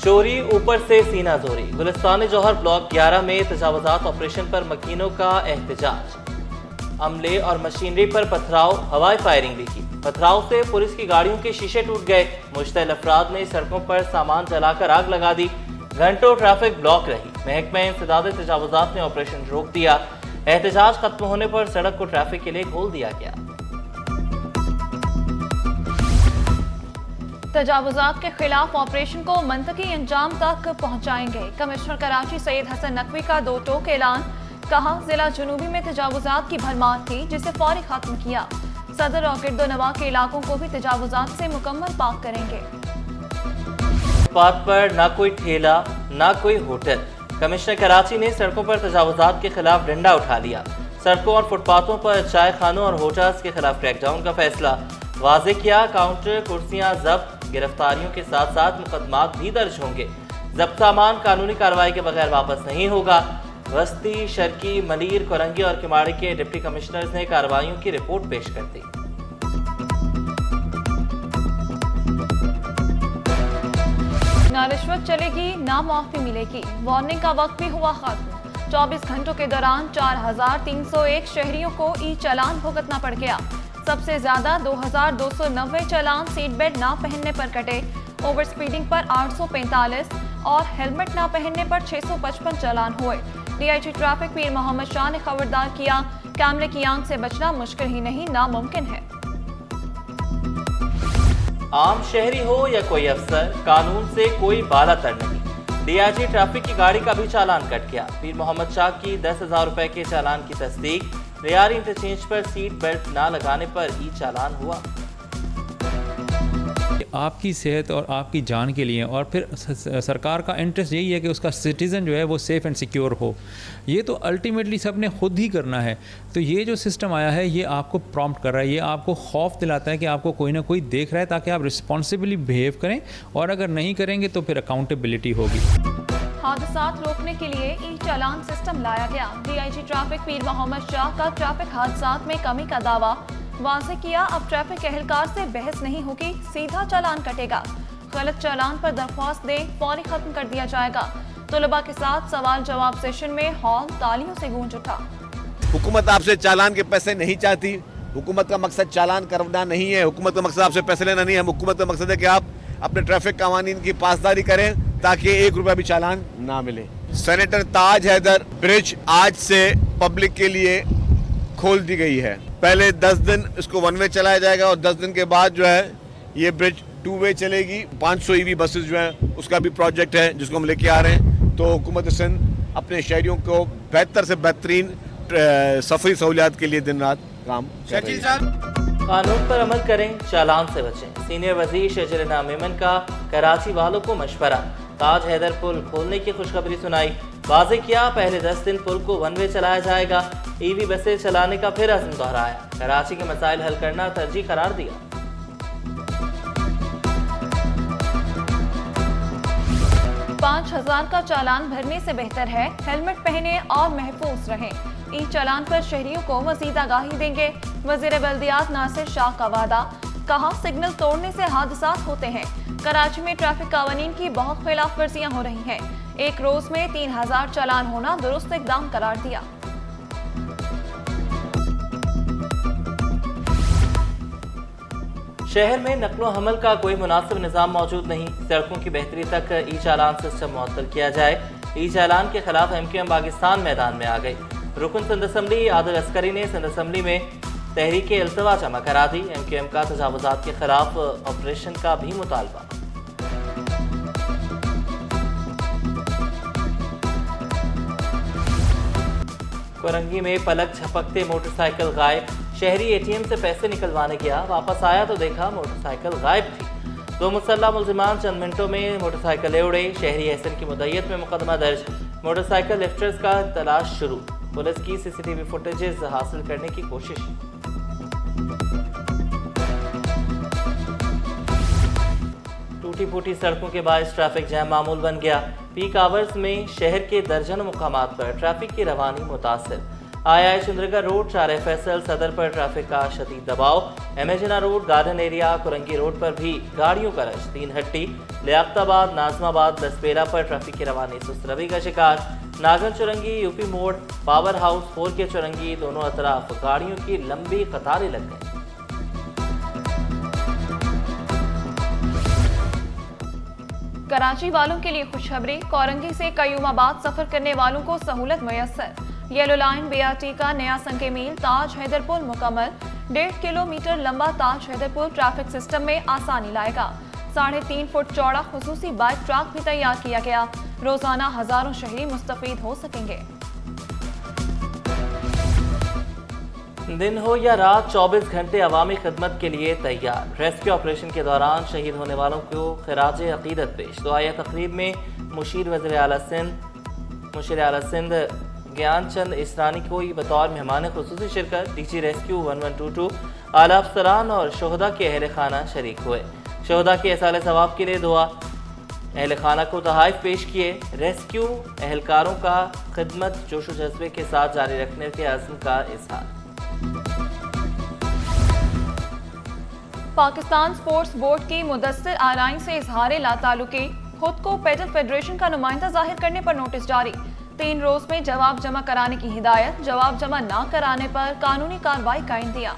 चोरी ऊपर से सीना जोरी। गुलिस्तान जौहर ब्लॉक 11 में तजावुजात ऑपरेशन पर मकीनों का एहतजाज। अमले और मशीनरी पर पथराव, हवाई फायरिंग भी की। पथराव से पुलिस की गाड़ियों के शीशे टूट गए। मुश्तइल अफराद ने सड़कों पर सामान जलाकर आग लगा दी। घंटों ट्रैफिक ब्लॉक रही। महकमा इंसदाद तजावुजात ने ऑपरेशन रोक दिया। एहतजाज खत्म होने पर सड़क को ट्रैफिक के लिए खोल दिया गया। तजावुजात के खिलाफ ऑपरेशन को मंतकी अंजाम तक पहुंचाएंगे। कमिश्नर कराची सैयद हसन नकवी का दो टोक ऐलान। कहा, जिला जुनूबी में तजावुजात की भरमार थी जिसे फौरी खत्म किया। सदर और गिरदोनवा के इलाकों को भी तजावुजात से मुकम्मल पाक करेंगे। फुटपाथ पर ना कोई ठेला ना कोई होटल। कमिश्नर कराची ने सड़कों पर तजावुजात के खिलाफ डंडा उठा लिया। सड़कों और फुटपाथों पर चाय खानों और होटल्स के खिलाफ क्रैकडाउन का फैसला वाजे किया। काउंटर, कुर्सियां जब्त, गिरफ्तारियों के साथ साथ मुकदमात भी दर्ज होंगे। जब्त सामान कानूनी कार्रवाई के बगैर वापस नहीं होगा। वस्ती, शर्की, मलीर, कोरंगी और किमाड़ी के डिप्टी कमिश्नर्स ने कार्रवाइयों की रिपोर्ट पेश कर दी। ना रिश्वत चलेगी ना माफी मिलेगी। वार्निंग का वक्त भी हुआ खत्म। 24 घंटों के दौरान 4301 शहरियों को ई चालान भुगतना पड़ गया। सबसे ज्यादा 2290 चालान सीट बेल्ट ना पहनने पर कटे। ओवर स्पीडिंग पर 845 और हेलमेट ना पहनने पर 655 चालान हुए। डीआईजी ट्रैफिक पीर मोहम्मद शाह ने खबरदार किया, कैमरे की आंख से बचना मुश्किल ही नहीं नामुमकिन है। आम शहरी हो या कोई अफसर, कानून से कोई बाला तर नहीं। डीआईजी ट्रैफिक की गाड़ी का भी चालान कट गया। पीर मोहम्मद शाह की 10,000 रुपए के चालान की तस्दीक। रियार इंटरचेंज पर सीट बेल्ट ना लगाने पर ई चालान हुआ। आपकी सेहत और आपकी जान के लिए, और फिर सरकार का इंटरेस्ट यही है कि उसका सिटीज़न जो है वो सेफ़ एंड सिक्योर हो। ये तो अल्टीमेटली सब ने खुद ही करना है। तो ये जो सिस्टम आया है ये आपको प्रॉम्प्ट कर रहा है, ये आपको खौफ दिलाता है कि आपको कोई ना कोई देख रहा है, ताकि आप रिस्पॉन्सिबली बिहेव करें, और अगर नहीं करेंगे तो फिर अकाउंटेबिलिटी होगी। हादसात रोकने के लिए ई चालान सिस्टम लाया गया। डीआईजी ट्रैफिक पीर मोहम्मद शाह का ट्रैफिक हादसात में कमी का दावा। वाज़ेह किया, अब ट्रैफिक एहलकार से बहस नहीं होगी, सीधा चालान कटेगा। गलत चालान पर दरख्वास्त दे, फौरी खत्म कर दिया जाएगा। तलबा के साथ सवाल जवाब सेशन में हॉल तालियों से गूंज उठा। हुकूमत आपसे चालान के पैसे नहीं चाहती। हुकूमत का मकसद चालान करना नहीं है। हुकूमत का मकसद आपसे पैसे लेना नहीं है। हुकूमत का मकसद है कि आप अपने ट्रैफिक कवानीन की पासदारी करें, ताकि 1 रुपया भी चालान ना मिले। सेनेटर ताज हैदर ब्रिज आज से पब्लिक के लिए खोल दी गई है। पहले 10 दिन इसको 1 वे चलाया जाएगा, और 10 दिन के बाद जो है ये ब्रिज 2 वे चलेगी। 500 ईवी बसेस जो हैं उसका भी प्रोजेक्ट है जिसको हम लेके आ रहे हैं। तो हुकूमत सिंध अपने शहरियों को बेहतर से बेहतरीन सफरी सहूलियात के लिए दिन रात काम कर रही है। कानून पर अमल करें, चालान से बचें। सीनियर वजीर शजरना मेमन का कराची वालों को मशवरा। ताज हैदर पुल खोलने की खुशखबरी सुनाई। वाज़ेह किया, पहले 10 दिन पुल को 1 वे चलाया जाएगा। ईवी बसें चलाने का फिर अज़्म दोहराया। कराची के मसाइल हल करना तरजीह करार दिया। $5,000 का चालान भरने से बेहतर है हेलमेट पहने और महफूज रहें। ई चालान पर शहरियों को मज़ीद आगाही देंगे। वज़ीर बल्दियात नासिर शाह का वादा। कहा, सिग्नल तोड़ने से हादसात होते हैं। कराची में ट्रैफिक कानून की बहुत खिलाफ वर्जियां हो रही हैं। एक रोज में 3000 चालान होना दुरुस्त इकदाम करार दिया। शहर में नकलो हमल का कोई मुनासिब निज़ाम मौजूद नहीं। सड़कों की बेहतरी तक ई चालान सिस्टम मुअत्तल किया जाए। ई चालान के खिलाफ MQM पाकिस्तान मैदान में आ गई। रुकन सिंध असम्बली आदिल अस्करी ने सिंध असम्बली में तहरीक इल्तवा जमा करा दी। MQM का तजावुजात के खिलाफ ऑपरेशन का भी मुतालबा। कोरंगी में पलक झपकते मोटरसाइकिल गायब। शहरी ATM से पैसे निकलवाने गया, वापस आया तो देखा मोटरसाइकिल गायब थी। 2 मुसल्लह मुल्जिमान चंद मिनटों में मोटरसाइकिल उड़े। शहरी एहसन की मुद्दत में मुकदमा दर्ज। मोटरसाइकिल लिफ्टर्स का तलाश शुरू। पुलिस की CCTV फुटेजेस हासिल करने की कोशिश। टूटी फूटी सड़कों के बायस ट्रैफिक जैम मामूल बन गया। पीक आवर्स में शहर के दर्जनों मुकामात पर ट्रैफिक की रवानी मुतासिर। आई चंद्रगढ़ रोड 4 FSL सदर पर ट्रैफिक का शदीद दबाव। एमेजना road garden area Korangi road पर भी गाड़ियों का रश। 3 हट्टी लियाकताबाद नाजमाबाद लसपेला पर ट्रैफिक की रवानी सुस्त रवि का शिकार। नागन चुरंगी यूपी मोड़ पावर हाउस 4 के चुरंगी दोनों अतराफ गाड़ियों की लंबी कतारें लग गई। कराची वालों के लिए खुशखबरी, कोरंगी से कयूमाबाद सफर करने वालों को सहूलत मुयस्सर। येलो लाइन BRT का नया संके मील ताज हैदर पुल मुकम्मल। 1.5 किलोमीटर लंबा ताज हैदर पुल ट्रैफिक सिस्टम में आसानी लाएगा। 3.5 फुट चौड़ा खुसूसी बाइक ट्रैक भी तैयार किया गया। रोजाना हजारों शहरी मुस्तफीद हो सकेंगे। दिन हो या रात 24 घंटे अवामी खिदमत के लिए तैयार। रेस्क्यू ऑपरेशन के दौरान शहीद होने वालों को खिराज अकीदत पेश। दुआया तकरीब में मुशीर वज़ीर आला सिंध ज्ञान चंद इसरानी को बतौर मेहमान खुसूसी शिरकत। DG रेस्क्यू 1122 आला अफसरान और शोहदा के अहल खाना शरीक हुए। शोहदा के एहसाल सवाब के लिए दुआ। अहल खाना को तोहफ़े पेश किए। रेस्क्यू एहलकारों का खिदमत जोश जज्बे के साथ जारी रखने के अज़्म का इजहार। पाकिस्तान स्पोर्ट्स बोर्ड की मुदस्सिर आराइन से इजहार लाताल्लुकी, खुद को पेडल फेडरेशन का नुमाइंदा जाहिर करने पर नोटिस जारी। 3 रोज में जवाब जमा कराने की हिदायत। जवाब जमा न कराने पर कानूनी कार्रवाई का इंदिया।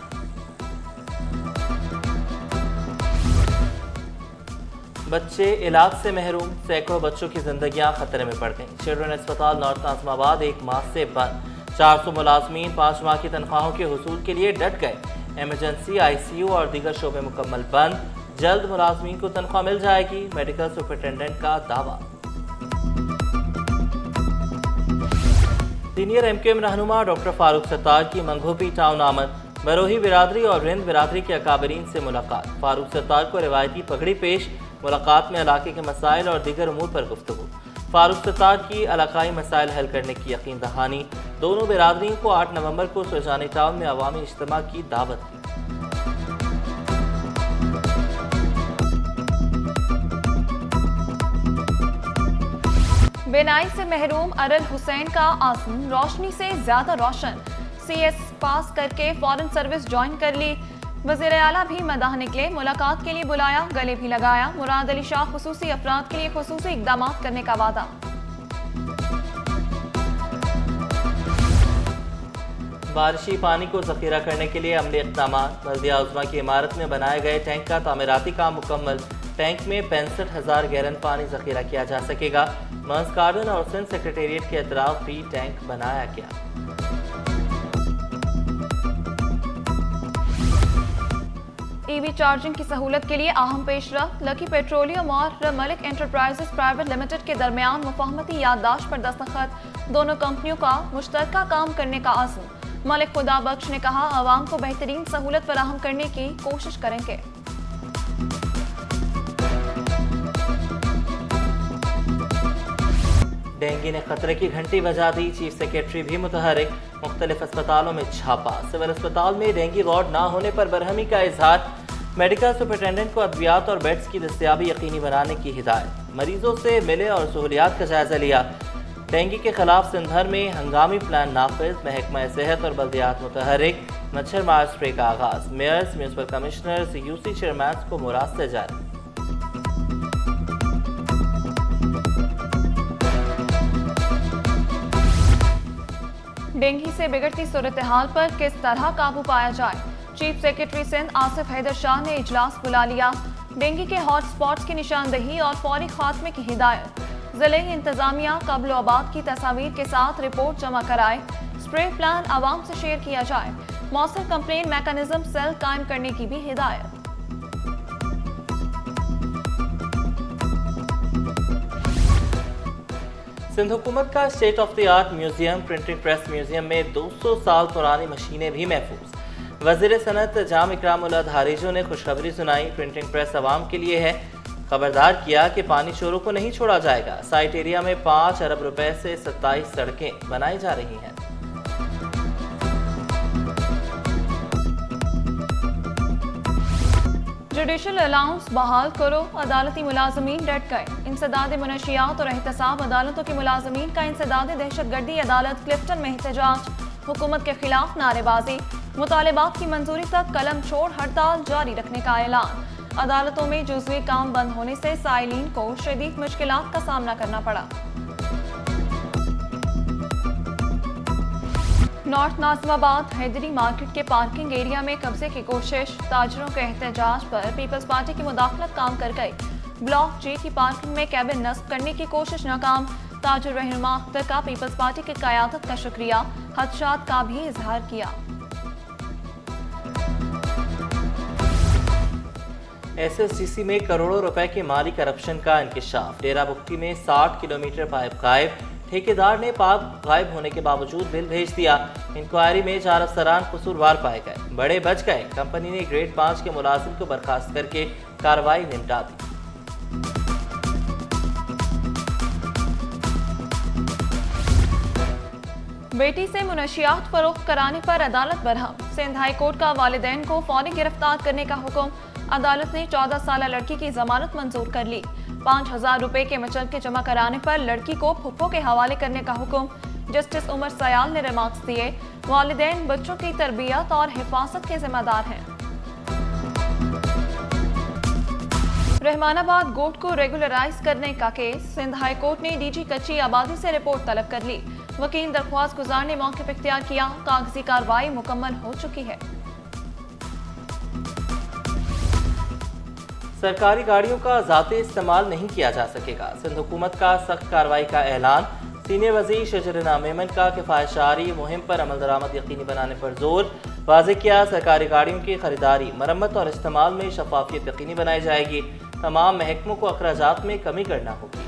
बच्चे इलाज से महरूम, सैकड़ों बच्चों की जिंदगियां खतरे में पड़ गईं। चिल्ड्रन अस्पताल नॉर्थ नाज़िमाबाद 1 माह से बंद। 400 मुलाजमीन 5 माह की तनख्वाहों के हुसूल के लिए डट गए। इमरजेंसी ICU और दीगर शोबे मुकम्मल बंद। जल्द मुलाजमीन को तनख्वाह मिल जाएगी, मेडिकल सुपरिटेंडेंट का दावा। सीनियर MQM रहनुमा डॉक्टर फारूक सत्तार की मंगोपी टाउन आमद। बरोही बिरादरी और रिंद बिरादरी के अकाबरीन से मुलाकात। फारूक सत्तार को रिवायती पगड़ी पेश। मुलाकात में इलाके के मसाइल और दीगर उमूर पर गुफ्तगू। फारूक सत्तार की इलाकाई मसाइल हल करने की यकीन दहानी। दोनों बिरादरियों को 8 नवंबर को सुरजानी टाउन में अवामी इज्तिमा की दावत दी। बेनाई से महरूम अरल हुसैन का आज़म रोशनी से ज्यादा रोशन। CS पास करके फॉरेन सर्विस ज्वाइन कर ली। वज़ीर आला भी मदाह निकले। मुलाकात के लिए बुलाया, गले भी लगाया। मुराद अली शाह खुसूसी अफराद के लिए खुसूसी इक़दाम करने का वादा। बारिशी पानी को जखीरा करने के लिए अमली इक़दाम। बल्दिया उज़्मा की इमारत में बनाए गए टैंक का तामीराती काम मुकम्मल। टैंक में 65,000 गैलन पानी जखीरा किया जा सकेगा। मर्ज गार्डन और सिंध सेक्रेटेरिएट के अतराफ भी टैंक बनाया गया। EV चार्जिंग की सहूलत के लिए अहम पेशरफ्त। लकी पेट्रोलियम और मलिक एंटरप्राइजेस प्राइवेट लिमिटेड के दरमियान मुफाहमती याददाश्त पर दस्तखत। दोनों कंपनियों का मुश्तरका काम करने का अज़्म। मलिक खुदा बख्श ने कहा, आवाम को बेहतरीन सहूलत फराहम करने की कोशिश करेंगे। डेंगू ने खतरे की घंटी बजा दी। चीफ सेक्रेटरी भी मुतहरिक। मुख्तलिफ अस्पतालों में छापा। सिविल अस्पताल में डेंगू वार्ड ना होने पर बरहमी का इजहार। मेडिकल सुपरिटेंडेंट को अद्वियात और बेड्स की दस्तियाबी यकीनी बनाने की हिदायत। मरीजों से मिले और सहूलियात का जायजा लिया। डेंगू के खिलाफ सिंध भर में हंगामी प्लान नाफिज। महकमा सेहत और बल्दियात मुतहरिक। मच्छर मार स्प्रे का आगाज। Mayors, municipal commissioners, UC chairman को मुरास्ते जारी। डेंगू से बिगड़ती सूरत हाल पर किस तरह काबू पाया जाए। चीफ सेक्रेटरी सिंध आसिफ हैदर शाह ने इजलास बुला लिया। डेंगू के हॉट स्पॉट्स की निशानदही और फौरी खात्मे की हिदायत। जिले इंतजामिया कब्ल-ओ-आबाद की तस्वीर के साथ रिपोर्ट जमा कराए। स्प्रे प्लान आवाम से शेयर किया जाए। मौसर कंप्लेन मैकेनिज्म सेल कायम करने की भी हिदायत। सिंध हुकूमत का state of the art museum printing press museum में 200 साल पुरानी मशीनें भी महफूज। वज़ीर सनत जाम इकरामुल्लाह धारीजो ने खुशखबरी सुनाई। प्रिंटिंग प्रेस आवाम के लिए है। खबरदार किया कि पानी चोरों को नहीं छोड़ा जाएगा। साइट एरिया में 5 अरब रुपए से 27 सड़कें बनाई जा रही हैं। जुडिशल अलाउंस बहाल करो। अदालती मुलाजमीन डट गए। इंसदाद मुनशियात और एहतसाब अदालतों के मुलाजमीन का इंसदाद दहशत गर्दी अदालत क्लिफ्टन में एहतजाज। हुकूमत के खिलाफ नारेबाजी, मुतालिबात की मंजूरी तक कलम छोड़ हड़ताल जारी रखने का ऐलान। अदालतों में जुज़वी काम बंद होने से साइलिन को शदीद मुश्किलात का सामना करना पड़ा। नॉर्थ नाज़िमाबाद हैदरी मार्केट के पार्किंग एरिया में कब्जे की कोशिश, ताजरों के एहतजाज पर पीपल्स पार्टी की मुदाखलत काम कर गई। ब्लॉक जी की पार्किंग में कैबिन नस्ब करने की कोशिश नाकाम। ताजर रहनुमा अख्तर का पीपल्स पार्टी की क़यादत का शुक्रिया, खदशात का भी इजहार किया। SSDC में करोड़ों रुपए के माली करप्शन का इंकिशाफ। डेरा बुक्की में 60 किलोमीटर पाइप गायब, ठेकेदार ने पाइप गायब होने के बावजूद बिल भेज दिया। इंक्वायरी में 4 अफसरान कसूरवार पाए गए, बड़े बच गए। कंपनी ने ग्रेड 5 के मुलाजिम को बर्खास्त करके कार्रवाई निपटा दी। बेटी से मुनशियात फरोख्त कराने पर अदालत बरहम। सिंध हाई कोर्ट का वालिदैन को फौरी गिरफ्तार करने का हुक्म। अदालत ने 14 साल लड़की की जमानत मंजूर कर ली। 5000 रुपए के मचलके जमा कराने पर लड़की को फुप्पो के हवाले करने का हुक्म। जस्टिस उमर सयाल ने रिमार्क्स दिए, वालिदैन बच्चों की तरबियत और हिफाजत के जिम्मेदार हैं। रहमानाबाद गोट को रेगुलराइज करने का केस। सिंध हाई कोर्ट ने डीजी कच्ची आबादी से रिपोर्ट तलब कर ली। वकील दरख्वास्त गुजार ने मौके पर इख्तियार किया। कागजी कार्रवाई मुकम्मल हो चुकी है। सरकारी गाड़ियों का ज़ाती इस्तेमाल नहीं किया जा सकेगा। सिंध हुकूमत का सख्त कार्रवाई का ऐलान। सीनियर वज़ीर शजरना मेमन का किफ़ायतशारी मुहिम पर अमल दरामद यकीनी बनाने पर जोर। वाज़ेह किया, सरकारी गाड़ियों की खरीदारी, मरम्मत और इस्तेमाल में शफाफियत यकीनी बनाई जाएगी। तमाम महकमों को अखराजात में कमी करना होगी।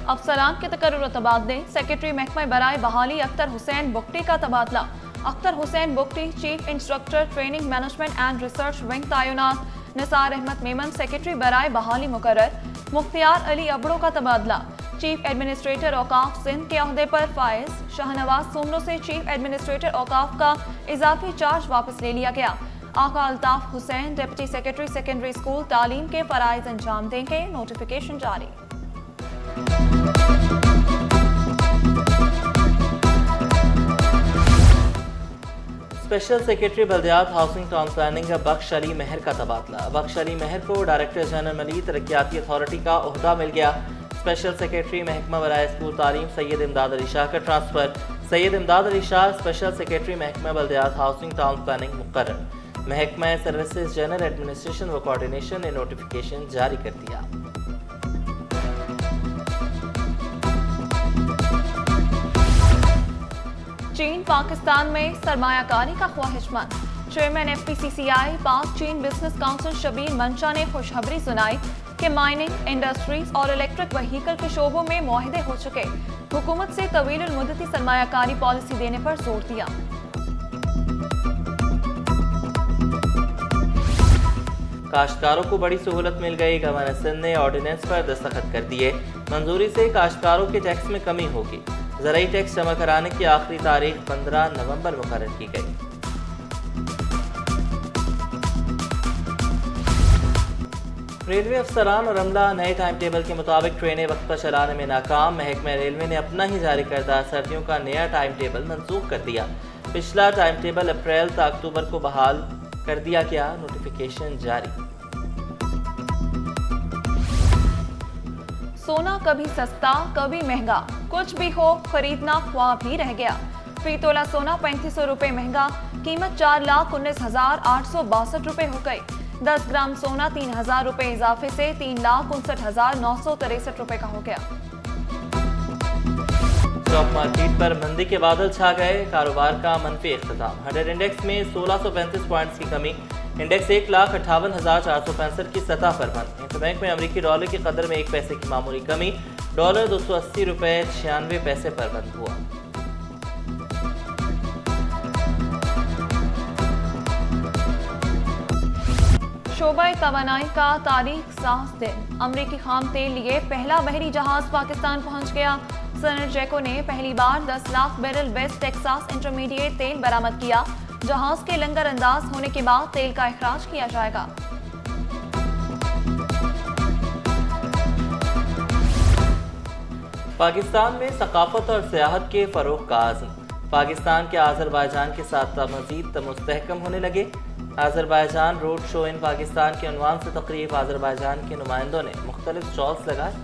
अफसरान के तकर्रुर तबादले। सेक्रेटरी महकमा बराए बहाली अख्तर हुसैन बुगटी का तबादला। Akhtar Hussain Bugti chief instructor training management and research wing तैनात। निसार अहमद मेमन सेक्रेटरी बराए बहाली मुकर्रर। मुख्तियार अली अबड़ो का तबादला। चीफ एडमिनिस्ट्रेटर औकाफ सिंध के अहदे पर फायज। शाहनवाज सोमनो से चीफ एडमिनिस्ट्रेटर औकाफ का इजाफी चार्ज वापस ले लिया गया। Agha Altaf Hussain deputy secretary secondary school तालीम के फराइज अंजाम देंगे। नोटिफिकेशन जारी। स्पेशल सेक्रेटरी बल्दियात housing town planning Bakhsh Ali Mahar का तबादला। बख्श अली महर को डायरेक्टर जनरल मली तरक्याती अथॉरिटी का ओहदा मिल गया। स्पेशल सेक्रेटरी महकमा बराए स्कूल तालीम सैयद इमदाद अली शाह का ट्रांसफर। सैयद इमदाद अली शाह स्पेशल सेक्रेटरी महकमा बल्दियात हाउसिंग टाउन प्लानिंग मुकर्रर। महकमा सर्विसेज जनरल एडमिनिस्ट्रेशन व कोऑर्डिनेशन ने नोटिफिकेशन जारी कर दिया। चीन पाकिस्तान में सरमायाकारी का ख्वाहिशमंद। चेयरमैन FPCCI पाक चीन बिजनेस काउंसिल शबीर मंशा ने खुशखबरी सुनाई कि माइनिंग, इंडस्ट्रीज और इलेक्ट्रिक व्हीकल के शोबों में मुआहिदे हो चुके। हुकूमत से तवील मुद्दती सरमायाकारी पॉलिसी देने पर जोर दिया। काश्तकारों को बड़ी सहूलत मिल गई। गवर्नर सिंध ने ऑर्डिनेंस पर दस्तखत कर दिए। मंजूरी से काश्तकारों के टैक्स में कमी होगी। ज़राई टैक्स जमा कराने की आखिरी तारीख 15 नवंबर मुकर्रर की गई। रेलवे अफसरान और अमला नए टाइम टेबल के मुताबिक ट्रेनें वक्त पर चलाने में नाकाम। महकमा रेलवे ने अपना ही जारी करदा सर्दियों का नया टाइम टेबल मनसूख कर दिया। पिछला टाइम टेबल अप्रैल से अक्टूबर को बहाल कर दिया गया। नोटिफिकेशन जारी। सोना कभी सस्ता कभी महंगा, कुछ भी हो खरीदना ख्वाब ही रह गया। फी तोला सोना 3500 रुपए महंगा, कीमत 4,19,862 रुपए हो गई। 10 ग्राम सोना 3000 रुपए इजाफे से 3,59,963 रुपए का हो गया। स्टॉक मार्केट पर मंदी के बादल छा गए। कारोबार का मनफी इख्तिताम। 100 इंडेक्स में 1635 पॉइंट्स की कमी। इंडेक्स 1,58,465 की सतह पर बंद। इंटरबैंक में अमरीकी डॉलर की कदर में 1 पैसे की मामूली कमी। डॉलर 280 रुपए 96 पैसे पर बंद हुआ। शोबा तवानाई का तारीख साज दिन। अमरीकी खाम तेल लिए पहला बहरी जहाज पाकिस्तान पहुंच गया। सनर जैको ने पहली बार 10 lakh barrel West Texas intermediate तेल बरामद किया। जहाज के लंगर अंदाज होने के बाद तेल का इखराज किया जाएगा। पाकिस्तान में सकाफत और सियाहत के फ़रोग़ का आज़म। पाकिस्तान के आज़रबाईजान के साथ मज़ीद मुस्तहकम होने लगे। Azerbaijan road show in Pakistan के उन्वान से तकरीब आज़रबाईजान के नुमाइंदों ने मुख्तलिफ स्टॉल्स लगाए।